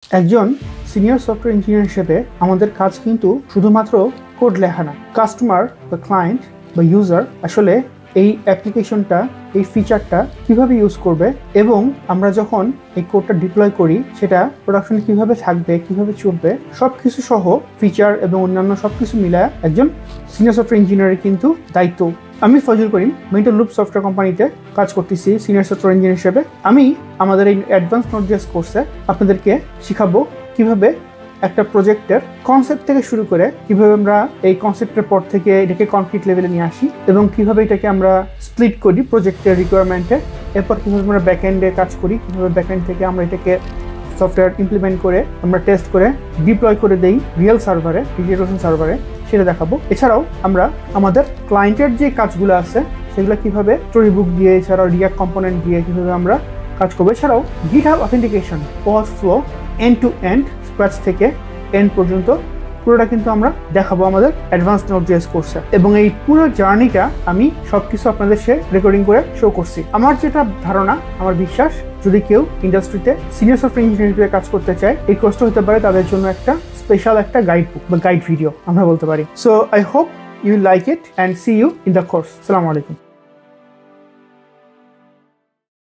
একজন senior software engineer হিসেবে আমাদের কাজ কিন্তু শুধুমাত্র কোড লেখা না। কাস্টমার বা ক্লায়েন্ট বা ইউজার আসলে এই অ্যাপ্লিকেশনটা, এই ফিচারটা কিভাবে ইউজ করবে এবং আমরা যখন এই কোডটা ডিপ্লয় করি সেটা প্রোডাকশনে কিভাবে থাকবে, কিভাবে চলবে, সব কিছু সহ ফিচার এবং অন্যান্য সব কিছু মিলায় একজন সিনিয়র সফটওয়্যার ইঞ্জিনিয়ারের কিন্তু দায়িত্ব। আমি ফজল করিম মেন্টাল লুপ সফটওয়্যার কোম্পানিতে কাজ করতেছি সিনিয়র সফটওয়্যার ইঞ্জিনিয়ার হিসেবে। আমি আমাদের এই অ্যাডভান্স নোড.জেএস কোর্সে আপনাদেরকে শিখাবো কিভাবে একটা প্রজেক্টের কনসেপ্ট থেকে শুরু করে কিভাবে আমরা এই কনসেপ্টের পর থেকে এটাকে কনক্রিট লেভেলে নিয়ে আসি এবং কিভাবে এটাকে আমরা স্প্লিট করি প্রজেক্টের রিকোয়ারমেন্টে, এরপর কিভাবে আমরা ব্যাকএন্ডে কাজ করি, কিভাবে ব্যাকএন্ড থেকে আমরা এটাকে সফটওয়্যার ইমপ্লিমেন্ট করে আমরা টেস্ট করে ডিপ্লয় করে দেই রিয়েল সার্ভারে, ডিজিটাল সার্ভারে, সেটা দেখাবো। এছাড়াও আমরা আমাদের ক্লায়েন্টের যে কাজগুলো আছে সেগুলো কিভাবে স্টোরি বুক দিয়ে, এছাড়াও রিয়াক্ট কম্পোনেন্ট দিয়ে কিভাবে আমরা কাজ করবো, এছাড়াও GitHub authentication, power flow, end to end, scratch থেকে এন্ড পর্যন্ত পুরোটা কিন্তু আমরা দেখাবো আমাদের অ্যাডভান্স নোড.জেএস কোর্সে। এবং এই পুরো জার্নিটা আমি সবকিছু আপনাদের রেকর্ডিং করে শো করছি। আমার যেটা ধারণা, আমার বিশ্বাস, যদি কেউ ইন্ডাস্ট্রিতে সিনিয়র সফটওয়্যার ইঞ্জিনিয়ার হিসেবে কাজ করতে চায়, এই কোর্সটা হতে পারে তাদের জন্য একটা স্পেশাল একটা গাইড বুক বা গাইড ভিডিও আমরা বলতে পারি। So I hope you like it and see you in the course. আসসালামু আলাইকুম।